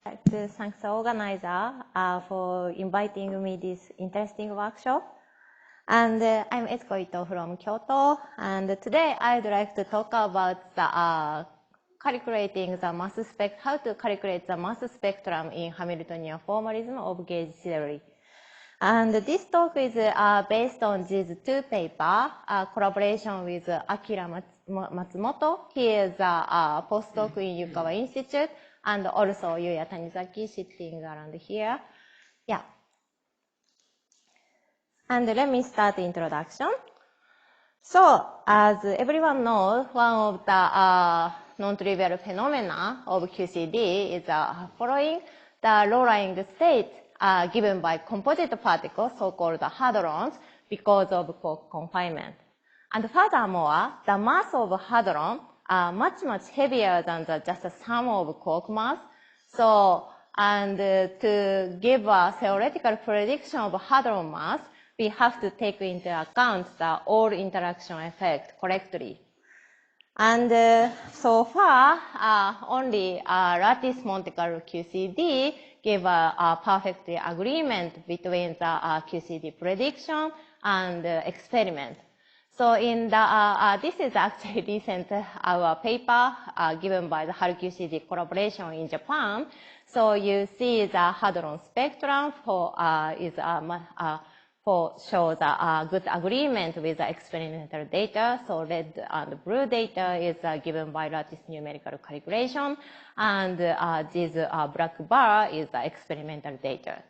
I'd like to thank the organizer for inviting me this interesting workshop. And I'm Etsuko Itou from Kyoto. And today I'd like to talk about the calculating the mass spectrum, how to calculate the mass spectrum in Hamiltonian formalism of gauge theory. And this talk is based on these two papers, collaboration with Akira Matsumoto. He is a postdoc in Yukawa Institute, and also Yuya Tanizaki sitting around here. Yeah. And let me start the introduction. So, as everyone knows, one of the non-trivial phenomena of QCD is following the low-lying state given by composite particles, so-called hadrons, because of quark confinement. And furthermore, the mass of hadron are much, much heavier than just the sum of quark mass. So, and to give a theoretical prediction of hadron mass, we have to take into account the all interaction effect correctly. And so far, only lattice Monte Carlo QCD give a perfect agreement between the QCD prediction and experiment. So in the, this is actually recent our paper given by the HAL QCD collaboration in Japan. So you see the hadron spectrum for shows a good agreement with the experimental data. So red and blue data is given by lattice numerical calculation, and this black bar is the experimental data.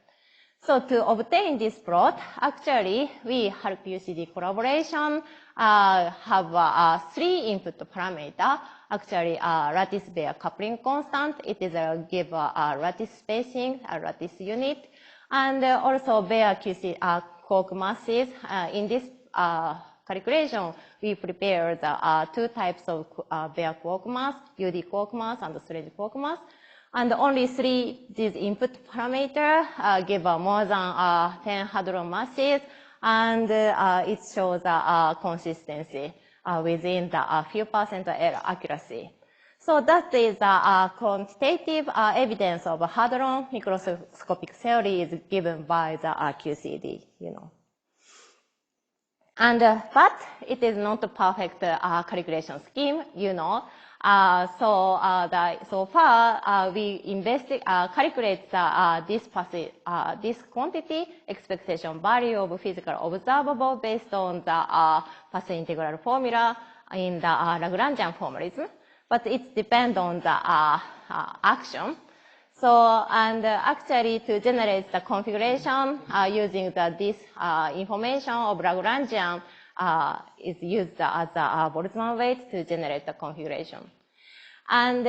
So to obtain this plot, actually we HAL QCD collaboration have 3 input parameter. Actually, lattice Bayer coupling constant. It is give lattice spacing, a lattice unit, and also Bayer QC quark masses. In this calculation, we prepare the 2 types of Bayer quark mass, UD quark mass and Sledge quark mass. And only 3 these input parameter give more than 10 hadron masses, and it shows consistency within the few percent error accuracy. So that is quantitative evidence of hadron microscopic theory is given by the QCD, you know. And but it is not a perfect calculation scheme, you know. So far we calculate this quantity expectation value of physical observable based on the path integral formula in the Lagrangian formalism, but it depends on the action. So, and actually to generate the configuration using this information of Lagrangian is used as a Boltzmann weight to generate the configuration. And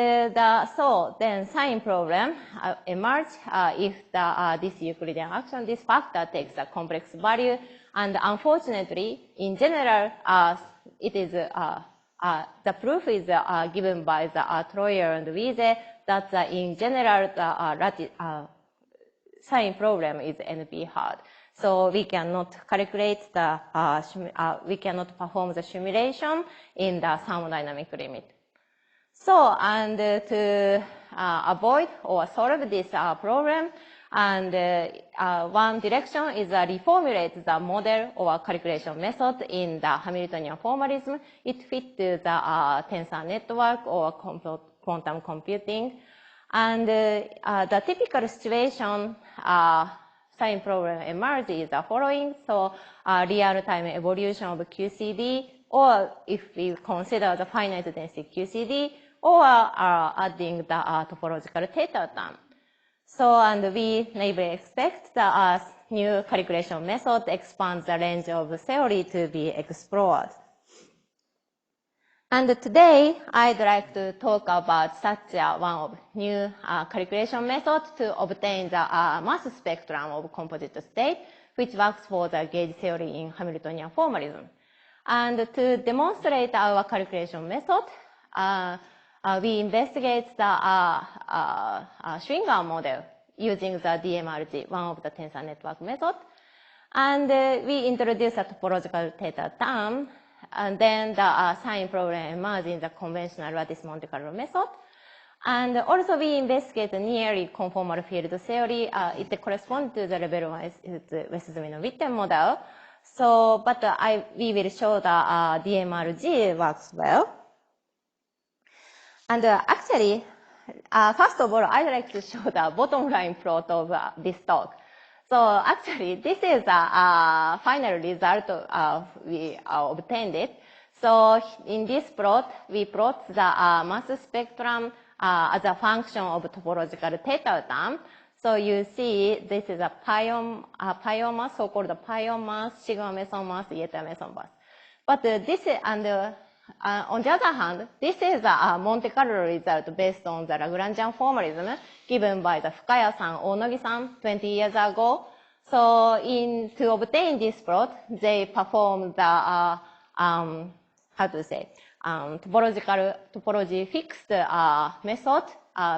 so then sign problem emerge if this Euclidean action, this factor takes a complex value, and unfortunately, in general, it is the proof is given by the Troyer and Wiese that in general the sign problem is NP hard. So we cannot calculate the we cannot perform the simulation in the thermodynamic limit. So, and to avoid or solve this problem, and one direction is reformulate the model or calculation method in the Hamiltonian formalism. It fits the tensor network or quantum computing. And the typical situation sign problem emerges the following. So real-time evolution of QCD, or if we consider the finite density QCD, or adding the topological theta term. So, and we maybe expect the new calculation method expands the range of theory to be explored. And today, I'd like to talk about such one of new calculation method to obtain the mass spectrum of composite state, which works for the gauge theory in Hamiltonian formalism. And to demonstrate our calculation method, we investigate the Schwinger model using the DMRG, one of the tensor network method. And we introduce a topological theta term, and then the sign problem emerges in the conventional lattice Monte Carlo method. And also we investigate the nearly conformal field theory. It corresponds to the level-wise Wess-Zumino-Witten model. So, but we will show the DMRG works well. And actually, first of all, I'd like to show the bottom line plot of this talk. So actually, this is a final result we obtained it. So in this plot, we plot the mass spectrum as a function of topological theta term. So you see this is a pion mass, so-called pion mass, sigma meson mass, eta meson mass. But this is, and on the other hand, this is a Monte Carlo result based on the Lagrangian formalism given by the Fukaya-san, Onogi-san 20 years ago. So to obtain this plot, they performed the, topology fixed method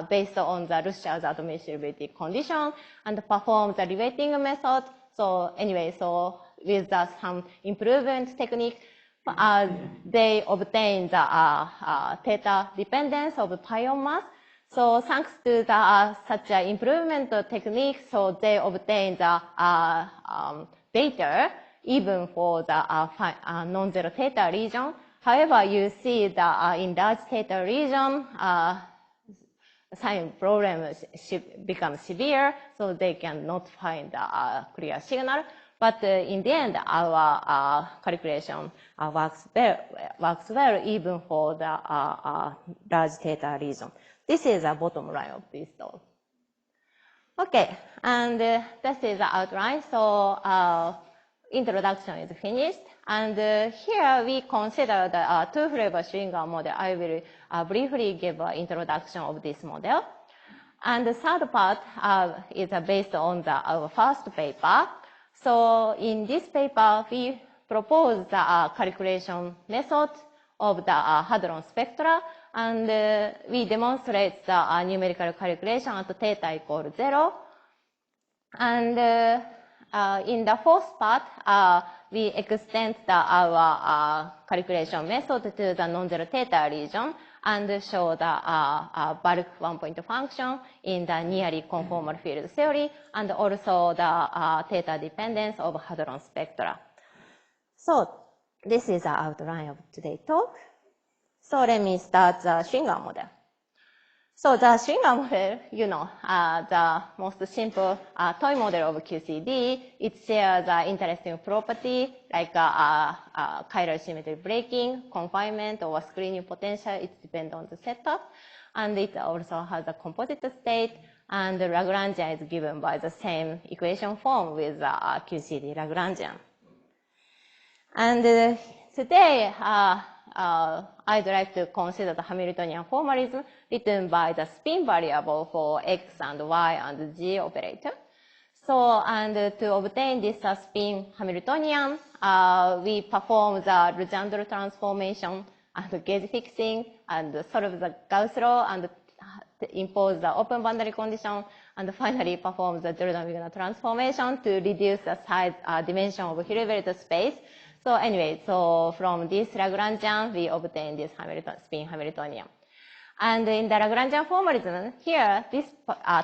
based on the Lusch's admissibility condition and performed the reweighting method. So anyway, so with some improvement technique, they obtained the theta dependence of pion mass. So thanks to the such an improvement technique, so they obtained the data even for the non-zero theta region. However, you see that in large theta region, sign problem becomes severe, so they cannot find a clear signal. But in the end, our calculation works well even for the large theta region. This is the bottom line of this talk. Okay, and this is the outline. So introduction is finished. And here we consider the two-flavor Schwinger model. I will briefly give an introduction of this model. And the third part is based on our first paper. So in this paper, we propose the calculation method of the hadron spectra, and we demonstrate the numerical calculation at theta equals 0. And in the fourth part, we extend our calculation method to the non-zero theta region and show the bulk one-point function in the nearly conformal field theory and also the theta dependence of hadron spectra. So this is the outline of today's talk. So let me start the Schwinger model. So the Schwinger model, you know, the most simple toy model of QCD. It shares an interesting property like chiral symmetry breaking, confinement, or screening potential. It depends on the setup. And it also has a composite state, and the Lagrangian is given by the same equation form with QCD Lagrangian. And today, I'd like to consider the Hamiltonian formalism written by the spin variable for x and y and z operator. So, and to obtain this spin Hamiltonian, we perform the Legendre transformation and gauge fixing and solve the Gauss law and impose the open boundary condition and finally perform the Jordan-Wigner transformation to reduce the size dimension of Hilbert space. So anyway, so from this Lagrangian, we obtain this spin Hamiltonian. And in the Lagrangian formalism, here, this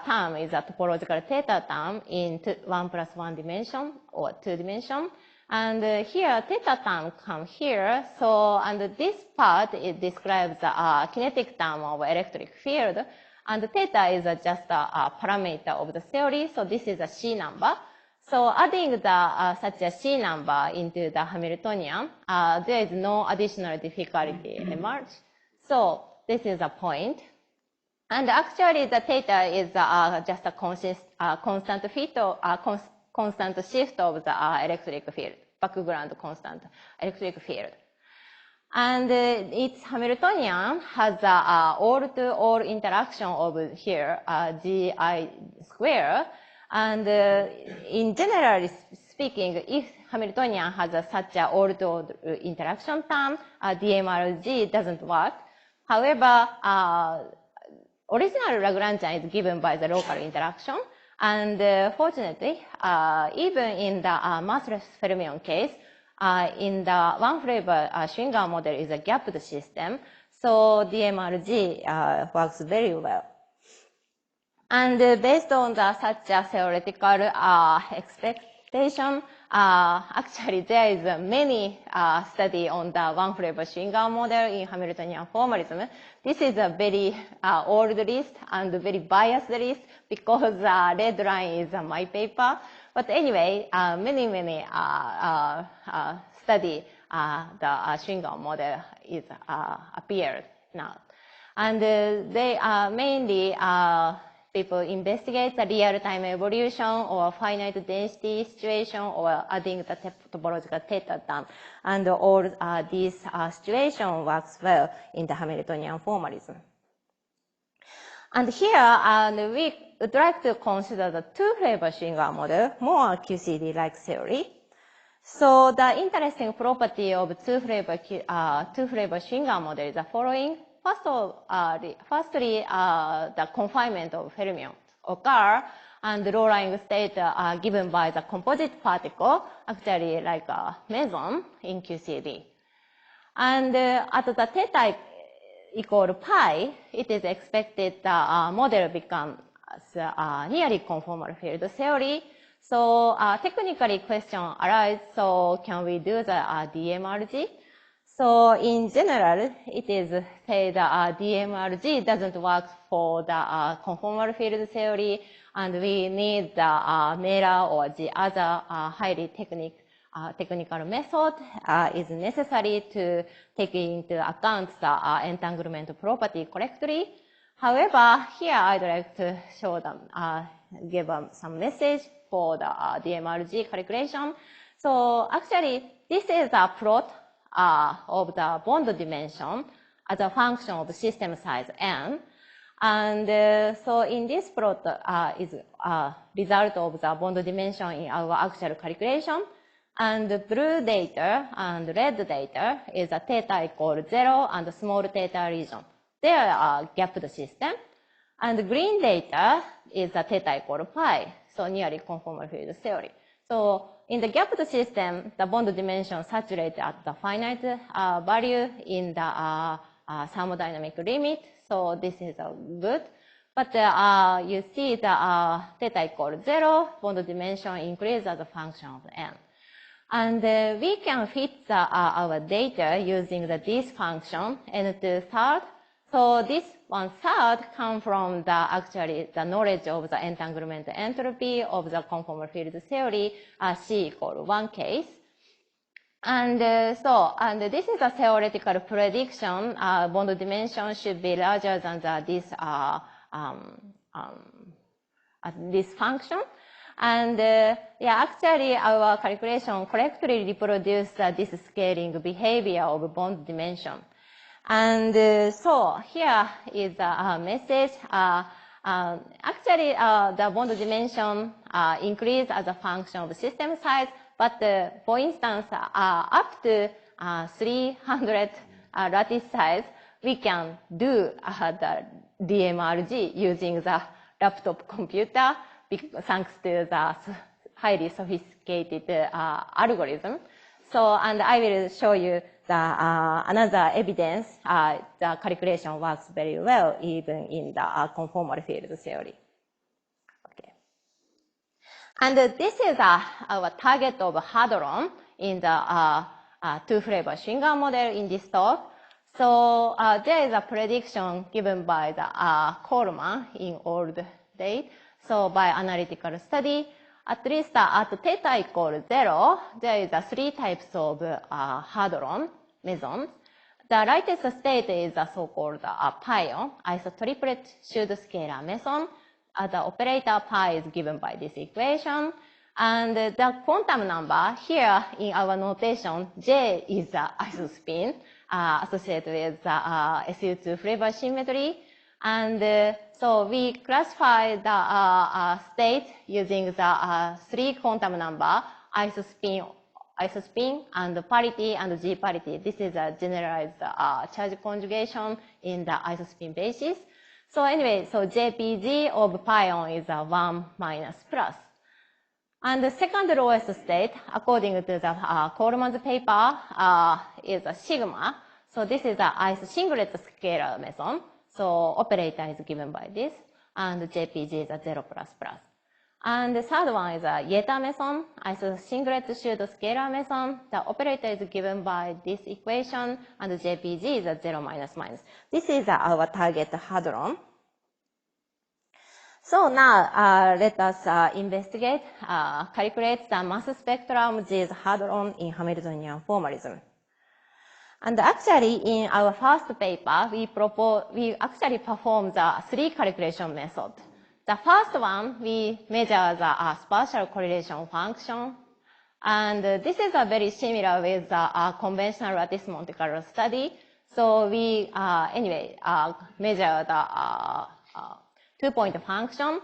term is a topological theta term in 1 plus 1 dimension or 2 dimension. And here, theta term comes here. So, and this part, it describes the kinetic term of electric field. And theta is just a parameter of the theory. So this is a C number. So adding the such a C number into the Hamiltonian, there is no additional difficulty emerge. So this is a point. And actually the theta is just a constant shift of the electric field, background constant electric field. And its Hamiltonian has a all-to-all interaction over here, GI square. And in general speaking, if Hamiltonian has such a all-to-all interaction term, DMRG doesn't work. However, original Lagrangian is given by the local interaction. And fortunately, even in the massless fermion case, in the one flavor Schwinger model is a gapped system. So DMRG works very well. And based on such a theoretical expectation, actually there is many study on the one flavor Schwinger model in Hamiltonian formalism. This is a very old list and very biased list because red line is my paper. But anyway, many study the Schwinger model is appeared now. And they are mainly people investigate the real-time evolution or finite density situation or adding the topological theta term. And all these situation works well in the Hamiltonian formalism. And here, we would like to consider the two-flavor Schwinger model, more QCD-like theory. So the interesting property of two-flavor Schwinger model is the following. Firstly, the confinement of fermions occur, and the low-lying state are given by the composite particle, actually like a meson in QCD. And at the theta equal pi, it is expected the model becomes nearly conformal field theory. So technically question arises, so can we do the DMRG? So in general, it is said that DMRG doesn't work for the conformal field theory, and we need the Miller or the other highly technical method is necessary to take into account the entanglement property correctly. However, here I'd like to show them, give some message for the DMRG calculation. So actually, this is a plot of the bond dimension as a function of system size n. And so in this plot is a result of the bond dimension in our actual calculation. And the blue data and red data is a theta equal 0 and a small theta region. They are gapped system. And the green data is a theta equal pi, so nearly conformal field theory. So in the gapped system, the bond dimension saturates at the finite value in the thermodynamic limit. So this is good. But you see the theta equal 0, bond dimension increases as a function of n. And we can fit our data using this function n2/3. So this 1/3 comes from the knowledge of the entanglement entropy of the conformal field theory, C equal 1 case. And this is a theoretical prediction. Bond dimension should be larger than this function. And actually our calculation correctly reproduces this scaling behavior of bond dimension. And so here is a message. Actually, the bond dimension increase as a function of system size, but for instance, up to 300 lattice size, we can do the DMRG using the laptop computer, thanks to the highly sophisticated algorithm. So, and I will show you another evidence. The calculation works very well even in the conformal field theory. Okay. And this is our target of hadron in the two-flavor Schwinger model in this talk. So there is a prediction given by the Coleman in old days. So by analytical study, at least at theta equal 0, there is 3 types of hadron mesons. The lightest state is a so-called pion, isotriplet pseudoscalar meson. The operator pi is given by this equation. And the quantum number here in our notation, J is the isospin associated with SU2 flavor symmetry. And so we classify the state using the 3 quantum number, isospin and parity and G parity. This is a generalized charge conjugation in the isospin basis. So anyway, so JPG of pion is 1 minus plus. And the second lowest state, according to the Coleman's paper, is a sigma. So this is a singlet scalar method. So operator is given by this, and JPG is a 0 plus plus. And the third one is a YITP method, singlet pseudo-scalar method. The operator is given by this equation, and the JPG is a 0 minus minus. This is our target hadron. So now let us investigate, calculate the mass spectrum of this hadron in Hamiltonian formalism. And actually, in our first paper, we actually performed the 3 calculation methods. The first one, we measure the spatial correlation function. And this is very similar with the conventional lattice Monte Carlo study. So we, measure the 2-point function.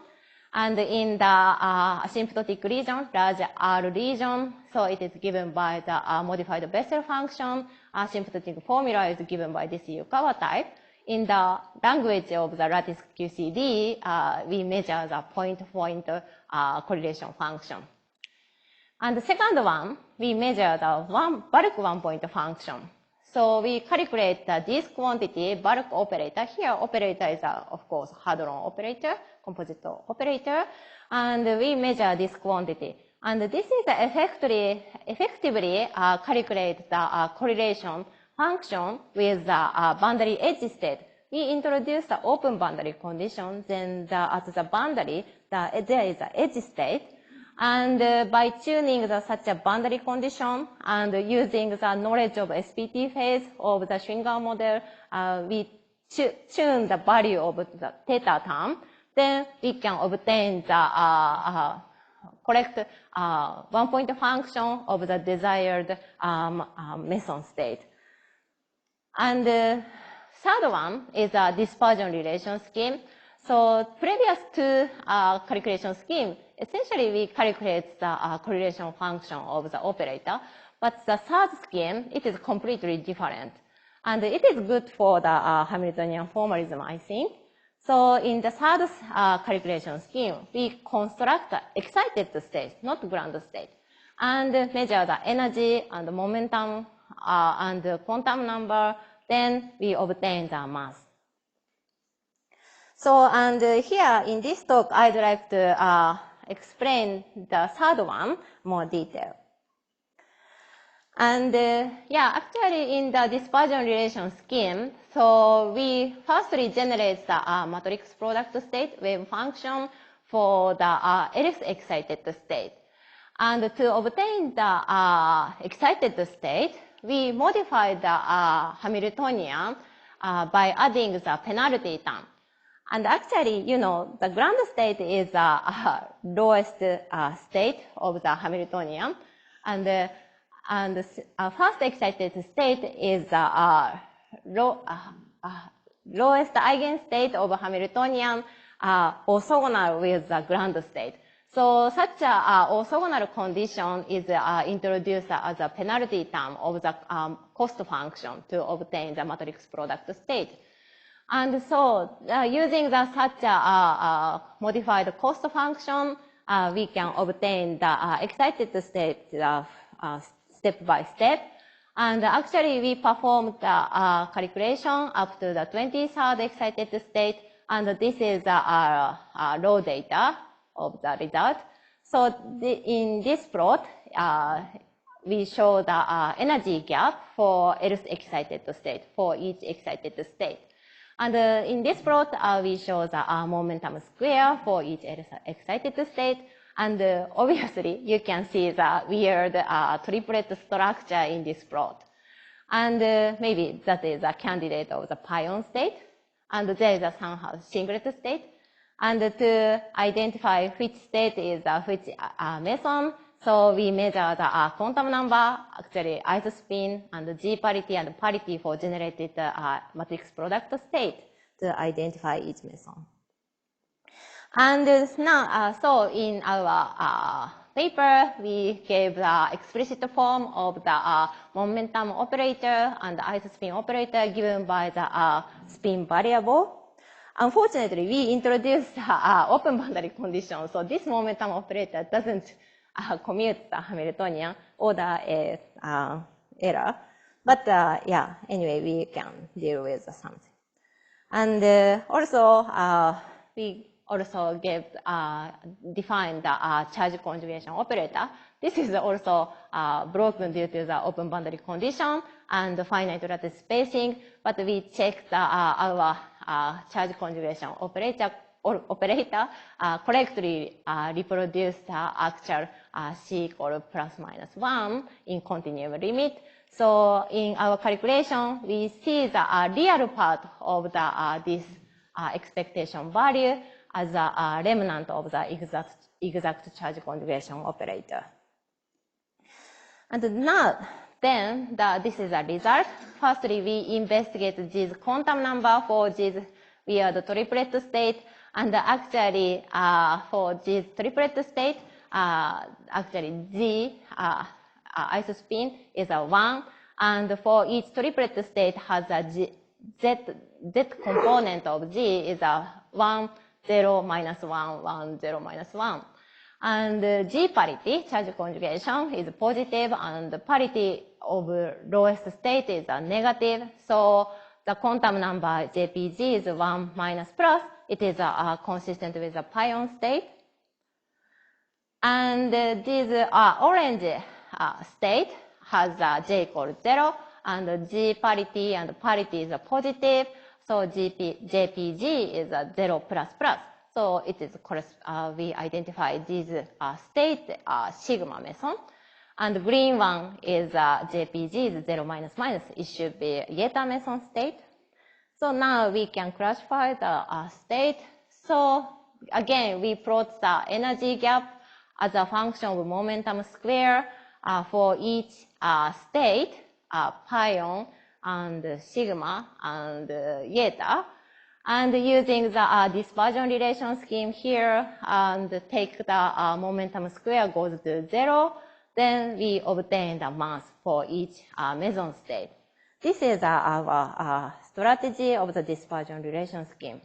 And in the asymptotic region, large R region, so it is given by the modified Bessel function. Asymptotic formula is given by this Yukawa type. In the language of the lattice QCD, we measure the point-to-point correlation function. And the second one, we measure the bulk one-point function. So we calculate this quantity, bulk operator. Here, operator is, of course, hadron operator, composite operator. And we measure this quantity. And this is effectively calculate the correlation function with the boundary edge state. We introduce the open boundary condition, then at the boundary, there is an edge state. And by tuning such a boundary condition and using the knowledge of SPT phase of the Schwinger model, we tune the value of the theta term. Then we can obtain the correct one-point function of the desired meson state. And the third one is a dispersion relation scheme. So previous to calculation scheme, essentially we calculate the correlation function of the operator. But the third scheme, it is completely different. And it is good for the Hamiltonian formalism, I think. So in the third calculation scheme, we construct the excited state, not ground state, and measure the energy and the momentum and the quantum number. Then we obtain the mass. So, and here in this talk, I'd like to explain the third one more detail. And actually in the dispersion relation scheme, so we firstly generate the matrix product state wave function for the Ellis excited state. And to obtain the excited state, we modify the Hamiltonian by adding the penalty term. And actually, the ground state is the lowest state of the Hamiltonian. And the first excited state is the lowest eigenstate of Hamiltonian orthogonal with the ground state. So such a orthogonal condition is introduced as a penalty term of the cost function to obtain the matrix product state. And so using such a modified cost function, we can obtain the excited state step by step. And actually we performed the calculation up to the 23rd excited state. And this is raw data of the result. So in this plot, we show the energy gap for Ellis excited state, for each excited state. And in this plot, we show the momentum square for each excited state. And obviously, you can see the weird triplet structure in this plot. And maybe that is a candidate of the pion state. And there is a somehow singlet state. And to identify which state is which meson, so we measure the quantum number, actually isospin and G parity and parity for generated matrix product state to identify each meson. And now, so in our paper, we gave the explicit form of the momentum operator and the isospin operator given by the spin variable. Unfortunately, we introduced open boundary condition, so this momentum operator doesn't commute the Hamiltonian order error. But yeah, anyway, we can deal with something. And also, we also define the charge conjugation operator. This is also broken due to the open boundary condition and finite lattice spacing, but we check our charge conjugation operator correctly reproduce the actual C equal plus minus 1 in continuum limit. So in our calculation, we see the real part of this expectation value as a remnant of the exact charge conjugation operator. And now, this is a result. Firstly, we investigate this quantum number for this weird triplet state, and actually, for this triplet state, actually G isospin is a 1, and for each triplet state has a Z component of G is a 1, 0, minus 1, 1, 0, minus 1. And G parity, charge conjugation, is positive, and the parity of lowest state is a negative. So the quantum number JPG is 1 minus plus. It is consistent with the pion state. And this orange state has J equals 0, and G parity and parity is positive. So JPG is a 0 plus plus. So it is we identify this state sigma meson. And the green one is JPG is 0 minus minus. It should be eta meson state. So now we can classify the state. So again, we plot the energy gap as a function of momentum square for each state, pion and sigma and eta. And using the dispersion relation scheme here, and take the momentum square goes to 0, then we obtain the mass for each meson state. This is our strategy of the dispersion relation scheme.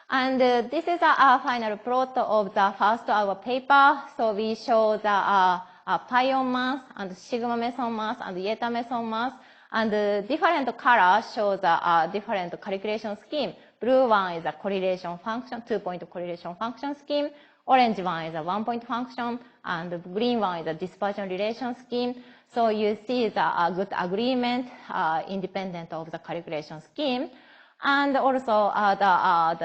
And this is our final plot of the first our paper. So we show the pion mass and sigma meson mass and eta meson mass. And the different colors show the different calculation scheme. Blue one is a correlation function, 2-point correlation function scheme. Orange one is a 1-point function, and the green one is a dispersion relation scheme. So you see the good agreement independent of the calculation scheme. And also our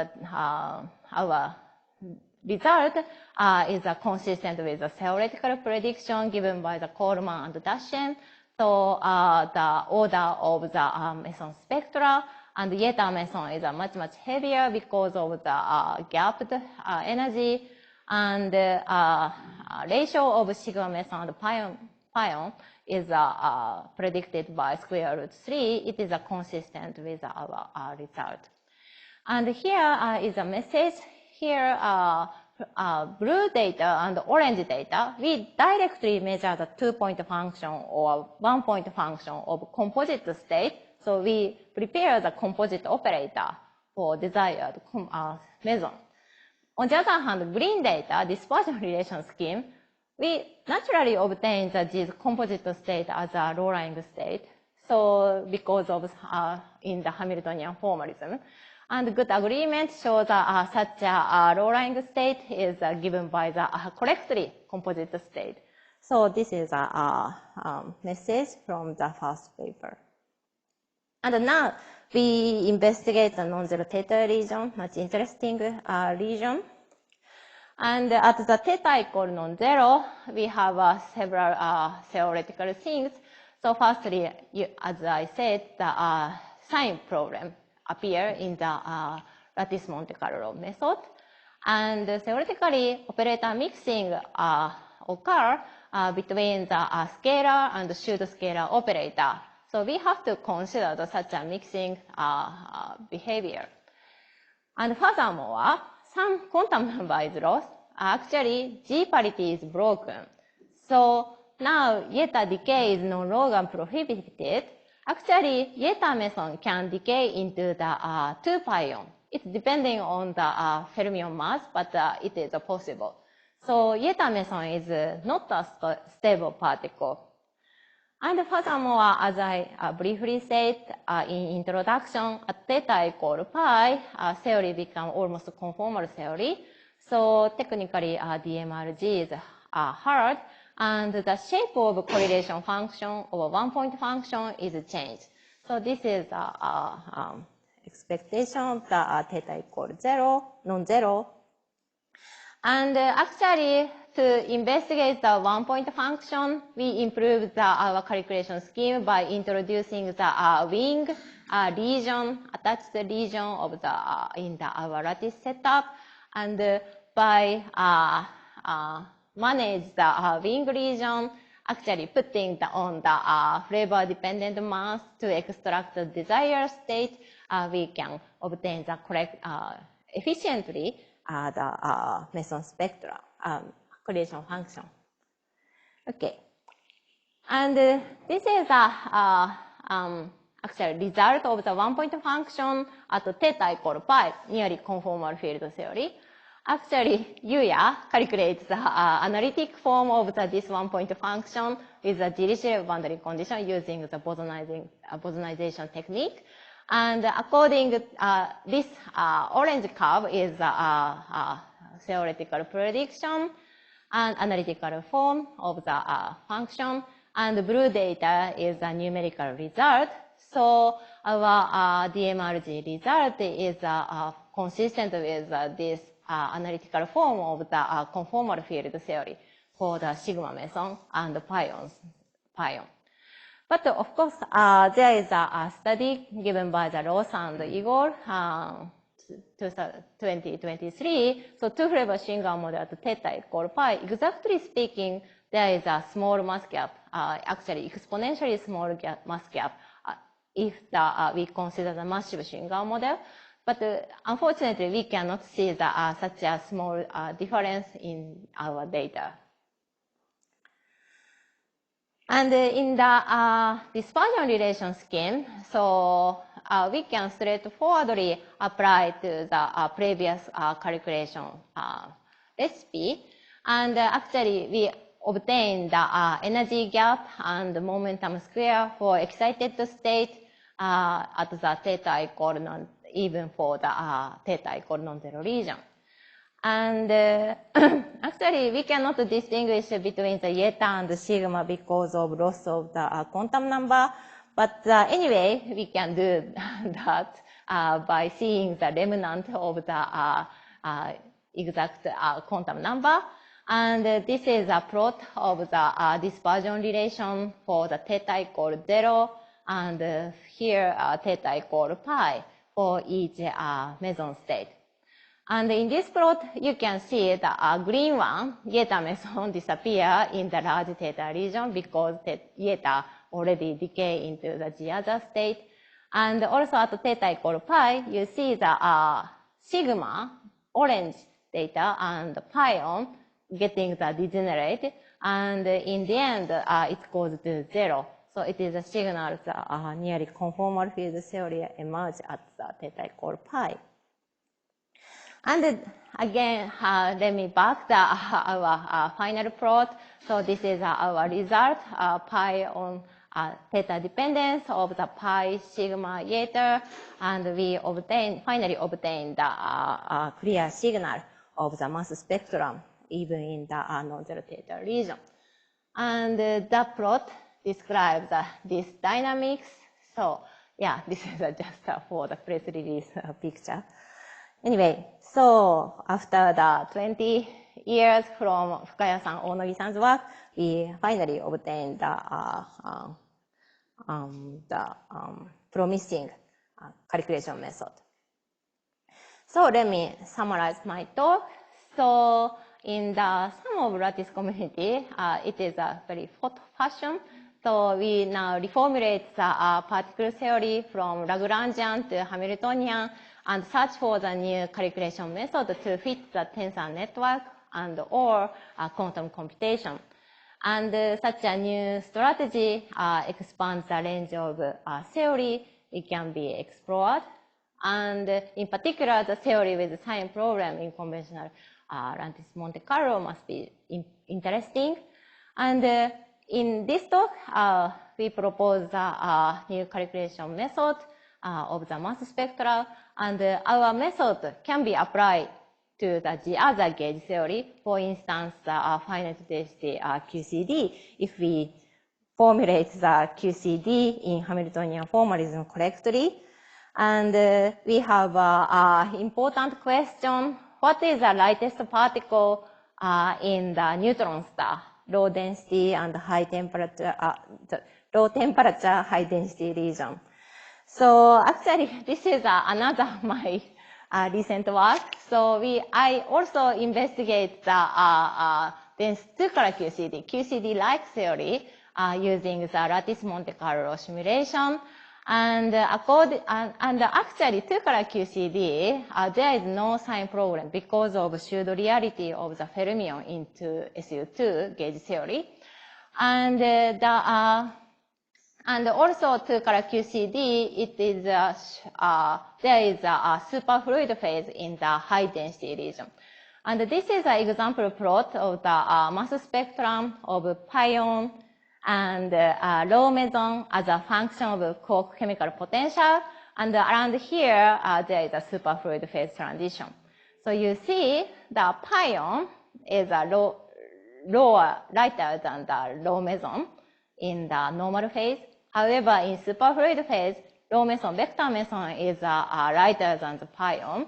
result is consistent with the theoretical prediction given by the Coleman and Daschen. So the order of the meson spectra and eta meson is much, much heavier because of the gapped energy, and ratio of sigma meson and pion is predicted by square root 3. It is consistent with our result. And here is a message. Here blue data and orange data, we directly measure the 2-point function or 1-point function of composite state. So we prepare the composite operator for desired meson. On the other hand, green data, dispersion relation scheme, we naturally obtain this composite state as a low-lying state. So because of in the Hamiltonian formalism. And good agreement shows such a low-lying state is given by the correctly composite state. So this is a message from the first paper. And now we investigate the non-zero theta region, much interesting region. And at the theta equal non-zero, we have several theoretical things. So firstly, as I said, the sign problem appear in the lattice Monte Carlo method. And theoretically, operator mixing occur between the scalar and pseudo-scalar operator. So we have to consider such a mixing behavior. And furthermore, some quantum number is lost. Actually, G parity is broken. So now eta decay is no longer prohibited. Actually, eta meson can decay into the 2 pion. It's depending on the fermion mass, but it is possible. So eta meson is not a stable particle. And furthermore, as I briefly said in introduction, at theta equal pi, theory become almost conformal theory. So technically, DMRG is hard, and the shape of correlation function of a one-point function is changed. So this is expectation that theta equal 0, non-zero. And actually, to investigate the one-point function, we improved our calculation scheme by introducing the wing region, attached region of in our lattice setup, and by manage the wing region, actually putting on the flavor-dependent mass to extract the desired state, we can obtain the correct efficiently the meson spectra correlation function. Okay, and this is actually result of the one-point function at theta equal pi, nearly conformal field theory. Actually, Yuya calculates the analytic form of this one-point function with the Dirichlet boundary condition using the Bosonization technique. And according this orange curve is theoretical prediction and analytical form of the function, and the blue data is a numerical result. So our DMRG result is consistent with this analytical form of the conformal field theory for the sigma meson and the pion. But of course, there is a study given by the Ross and Igor, 2023. So two-flavor Schwinger model at theta equal pi. Exactly speaking, there is a small mass gap, actually exponentially small mass gap, if we consider the massive Schwinger model. But unfortunately, we cannot see such a small difference in our data. And in the dispersion relation scheme, so we can straightforwardly apply to the previous calculation recipe. And actually, we obtain the energy gap and momentum square for excited state at the theta equal non, even for the theta equal non-zero region. And actually, we cannot distinguish between the eta and the sigma because of loss of the quantum number. But anyway, we can do that by seeing the remnant of the exact quantum number. And this is a plot of the dispersion relation for the theta equal 0, and here theta equal pi for each meson state. And in this plot, you can see the green one, eta meson disappear in the large theta region because the eta already decay into the G other state. And also at theta equal pi, you see the sigma, orange data, and the pion getting the degenerate. And in the end, it goes to 0. So it is a signal that nearly conformal field theory emerge at the theta equal pi. And again, let me back our final plot. So this is our result, pi on theta dependence of the pi sigma eta, and we finally obtained the clear signal of the mass spectrum even in the non-zero theta region. And that plot describes this dynamics. So yeah, this is just for the press release picture. Anyway, so after the 20 years from Fukaya-san, Onogi-san's work, we finally obtained the promising calculation method. So let me summarize my talk. So in the sum of lattice community, it is a very hot fashion. So we now reformulate the particle theory from Lagrangian to Hamiltonian and search for the new calculation method to fit the tensor network and or quantum computation. And such a new strategy expands the range of theory it can be explored. And in particular, the theory with the sign problem in conventional lattice Monte Carlo must be interesting. And in this talk, we propose a new calculation method of the mass spectra, and our method can be applied to the other gauge theory. For instance, finite density QCD, if we formulate the QCD in Hamiltonian formalism correctly. And we have an important question: what is the lightest particle in the neutron star? Low density and high temperature, low temperature, high density region. So actually, this is another my recent work. So I also investigate the dense two-color QCD-like theory using the lattice Monte Carlo simulation. And actually, two-color QCD, there is no sign problem because of pseudo-reality of the fermion into SU2 gauge theory. And and also two-color QCD, it is there is a superfluid phase in the high density region. And this is an example plot of the mass spectrum of pion and low meson as a function of quark chemical potential. And around here, there is a superfluid phase transition. So you see the pion is a lower, lighter than the low meson in the normal phase. However, in superfluid phase, low meson, vector meson is lighter than the pion.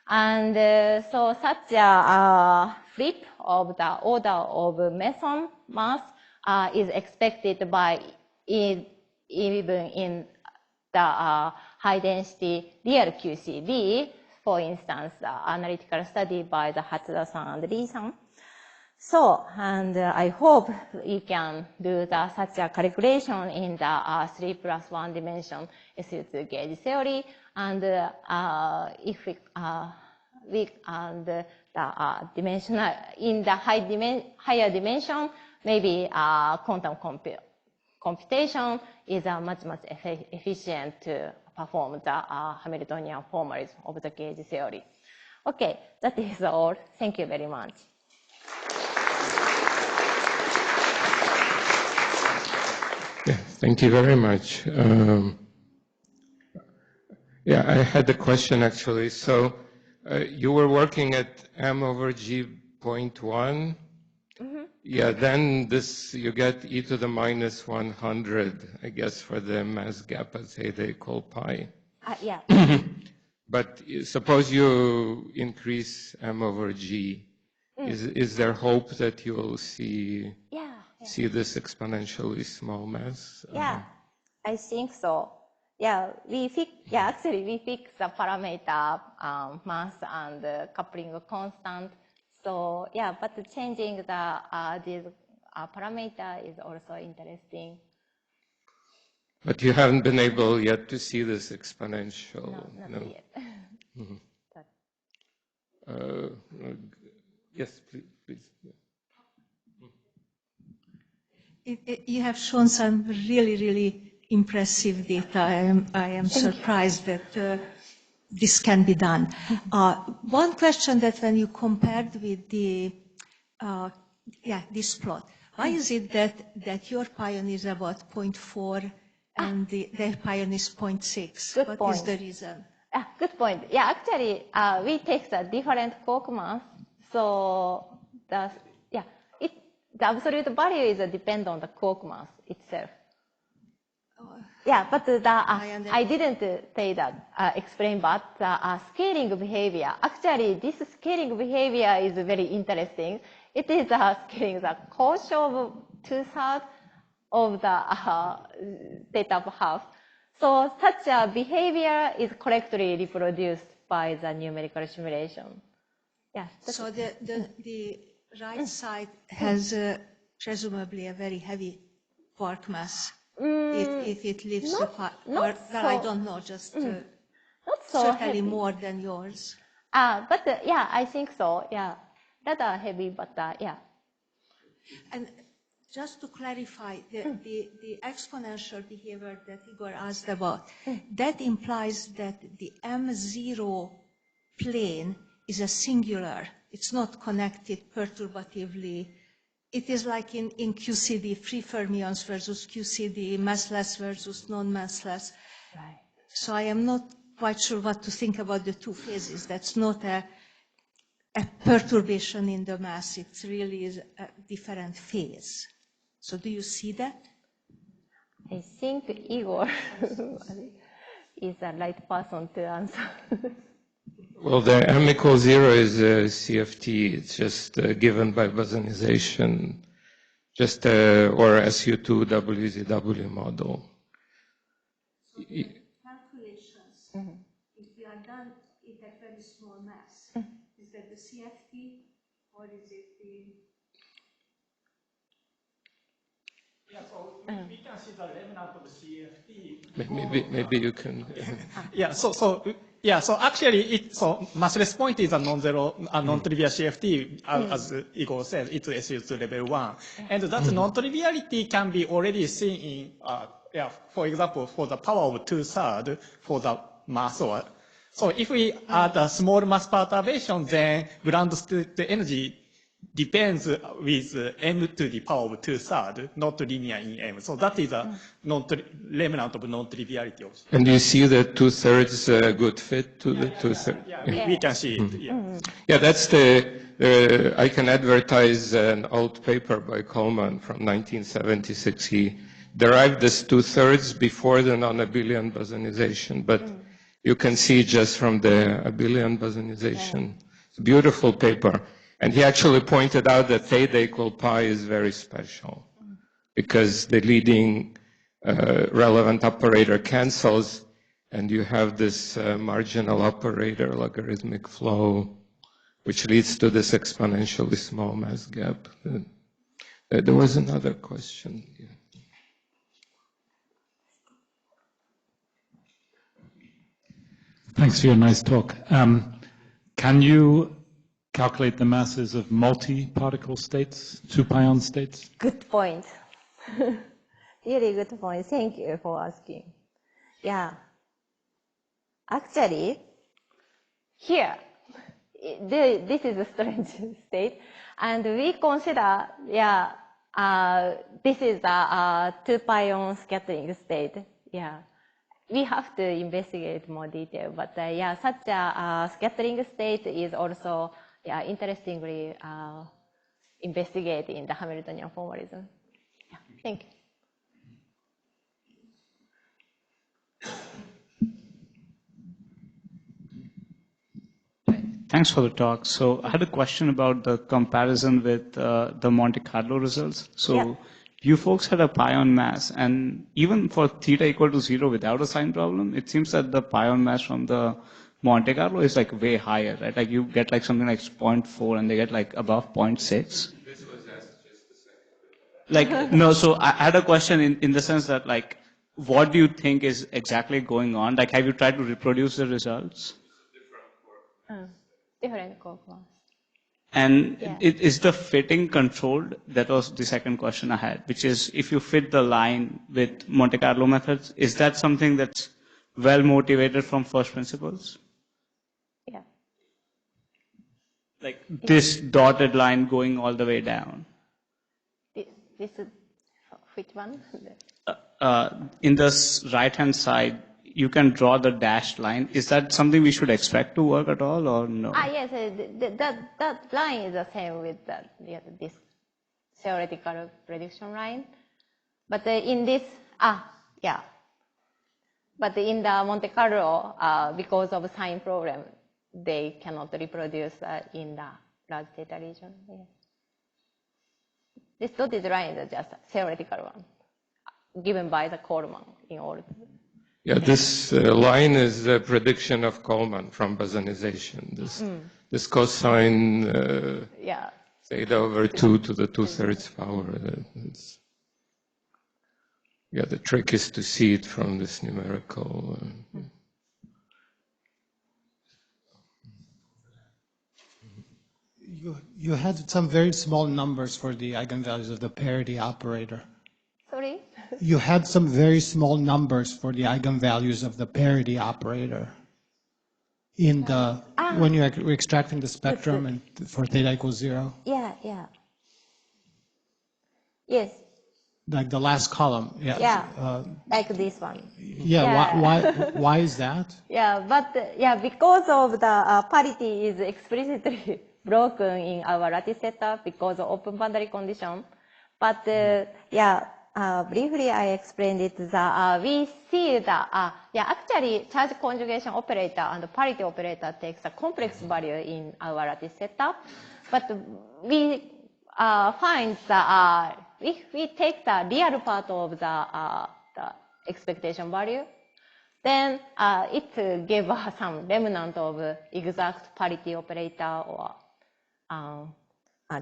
And so such a flip of the order of meson mass is expected by even in the high density real QCD, for instance, the analytical study by the Hatsuda-san and Lee-san. So, and I hope we can do such a calculation in the 3+1 dimension SU2 gauge theory, and if we and the dimensional in the higher dimension, maybe quantum computation is much efficient to perform the Hamiltonian formalism of the gauge theory. Okay, that is all. Thank you very much. Yeah, thank you very much. Yeah, I had a question actually. So you were working at m/g.1. Yeah, then this, you get e to the minus 100, I guess, for the mass gap at theta equal pi. Yeah. But suppose you increase m/g. Is there hope that you will see this exponentially small mass? Yeah, I think so. Yeah, actually we fix the parameter mass and coupling constant. So yeah, but changing the this parameter is also interesting. But you haven't been able yet to see this exponential. No, not yet. Yes, please. You have shown some really impressive data. I am surprised that this can be done. One question that when you compared with the this plot, why is it that your pion is about 0.4 and their pion is 0.6? What is the reason? Good point. Yeah, actually, we take the different quark mass, so the absolute value is depend on the quark mass itself. Yeah, but I didn't say that, explain, but scaling behavior. Actually, this scaling behavior is very interesting. It is scaling the quotient of 2/3 of the theta of half. So such a behavior is correctly reproduced by the numerical simulation. Yeah. So the right side has presumably a very heavy quark mass. If it leaves the part, well, I don't know, just not so certainly heavy. more than yours. But yeah, I think so. Yeah, rather heavy, but yeah. And just to clarify, the exponential behavior that Igor asked about, that implies that the M0 plane is a singular. It's not connected perturbatively it is like in QCD, free fermions versus QCD, massless versus non-massless. Right. So I am not quite sure what to think about the two phases. That's not a perturbation in the mass. It really is a different phase. So do you see that? I think Igor is the right person to answer. Well, the m equals 0 is a CFT. It's just given by bosonization, just or SU2 WZW model. So the calculations, if we are done in a very small mass, is that the CFT or is it the... Yeah, so we can see the remnant of CFT. Maybe you can. So actually, so massless point is a non-zero, a non-trivial CFT, as Igor said, it's SU2 level 1. And that non-triviality can be already seen in, for example, for the power of 2/3 for the mass. So if we add a small mass perturbation, then ground state energy depends with m to the power of 2/3, not linear in m. So that is a remnant of non-triviality also. And you see that 2/3 a good fit to the 2/3? Yeah, we can see it. Yeah, that's I can advertise an old paper by Coleman from 1976. He derived this 2/3 before the non-abelian bosonization, but you can see just from the abelian bosonization. It's a beautiful paper. And he actually pointed out that theta equal pi is very special because the leading relevant operator cancels and you have this marginal operator logarithmic flow, which leads to this exponentially small mass gap. There was another question. Yeah. Thanks for your nice talk. Can you calculate the masses of multi-particle states, 2-pion states? Good point. Really good point. Thank you for asking. Yeah. Actually, here, this is a strange state, and we consider, this is a 2-pion scattering state. Yeah. We have to investigate more detail, but such a scattering state is also interestingly investigated in the Hamiltonian formalism. Yeah, thank you. Thanks for the talk. So I had a question about the comparison with the Monte Carlo results. So you folks had a pion mass, and even for theta equal to 0 without a sign problem, it seems that the pion mass from the Monte Carlo is like way higher, right? Like you get like something like 0.4 and they get like above 0.6. This was asked just a second ago. Like, no, so I had a question in the sense that like, what do you think is exactly going on? Like, have you tried to reproduce the results? Different quark mass. And is the fitting controlled? That was the second question I had, which is if you fit the line with Monte Carlo methods, is that something that's well motivated from first principles? Yeah. Like this dotted line going all the way down? This is, which one? In the right-hand side, you can draw the dashed line. Is that something we should expect to work at all or no? Yes, that line is the same with this theoretical prediction line. But in this, but in the Monte Carlo, because of sign problem, they cannot reproduce in the large theta region. Yes. This dotted line is just a theoretical one, given by the Coleman in order. Yeah, this line is a prediction of Coleman from bosonization. This cosine theta over 2 to the 2/3 power. The trick is to see it from this numerical. You had some very small numbers for the eigenvalues of the parity operator. Sorry? You had some very small numbers for the eigenvalues of the parity operator in the when you're extracting the spectrum and for theta equals 0. Yeah. Yes. Like the last column, yeah. Yeah. Like this one. Yeah, Yeah. why is that? Yeah, but because of the parity is explicitly broken in our lattice setup because of open boundary condition. But briefly I explained it that we see that actually charge conjugation operator and parity operator takes a complex value in our lattice setup. But we find that if we take the real part of the expectation value, then it gave us some remnant of exact parity operator or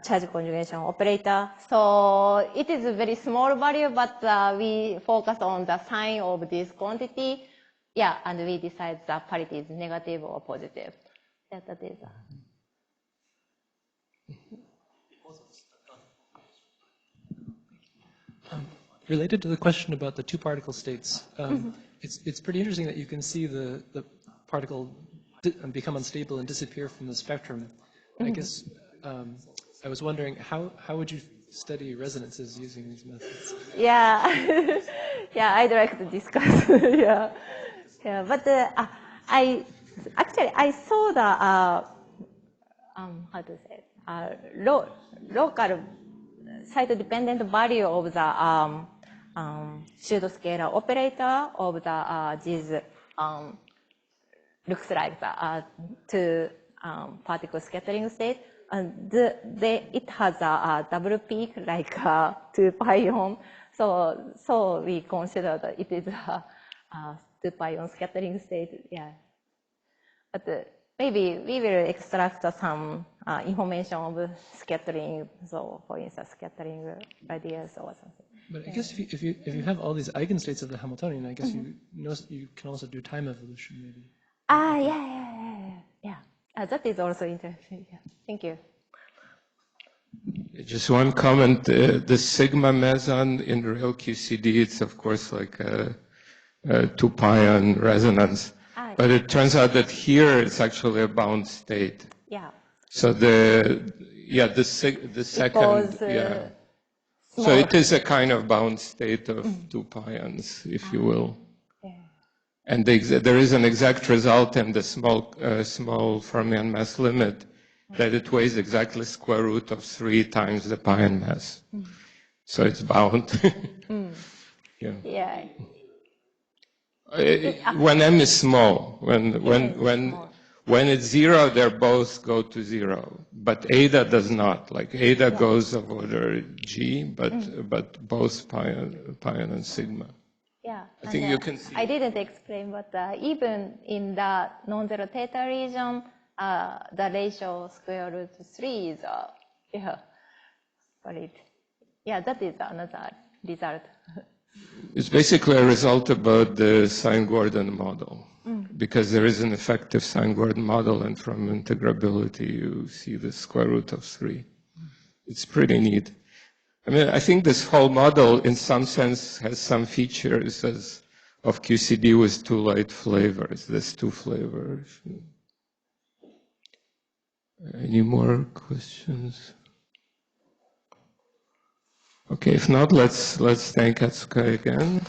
charge conjugation operator. So it is a very small value, but we focus on the sign of this quantity. Yeah, and we decide the parity is negative or positive. That is. Related to the question about the two particle states, it's pretty interesting that you can see the particle become unstable and disappear from the spectrum. I guess I was wondering how would you study resonances using these methods? Yeah, yeah, I'd like to discuss. yeah, but I saw the how to say local site-dependent value of the pseudoscalar operator of the these looks like the two particle scattering state, and it has a double peak like 2 pion. So we consider that it is a 2 pion scattering state. Yeah, but maybe we will extract some information of scattering. So, for instance, scattering radius or something. But I guess if you have all these eigenstates of the Hamiltonian, I guess you can also do time evolution maybe. Yeah. That is also interesting. Yeah. Thank you. Just one comment. The sigma meson in real QCD, it's of course like a 2 pion resonance. But it turns out that here it's actually a bound state. Yeah. So the second, So it is a kind of bound state of 2 pions, if you will. Yeah. And there is an exact result in the small fermion mass limit that it weighs exactly square root of 3 times the pion mass. So it's bound. Yeah. When m is small, when it's 0, they both go to 0, but eta does not. Like eta goes of order g, but both pion and sigma. Yeah, I think you can see. I didn't explain, but even in the non-zero theta region, the ratio square root 3 is valid. Yeah, that is another result. It's basically a result about the sine-Gordon model, because there is an effective sine-Gordon model, and from integrability you see the square root of 3. It's pretty neat. I mean, I think this whole model, in some sense, has some features of QCD with 2 light flavors. There's 2 flavors. Any more questions? Okay, if not, let's thank Etsuko again.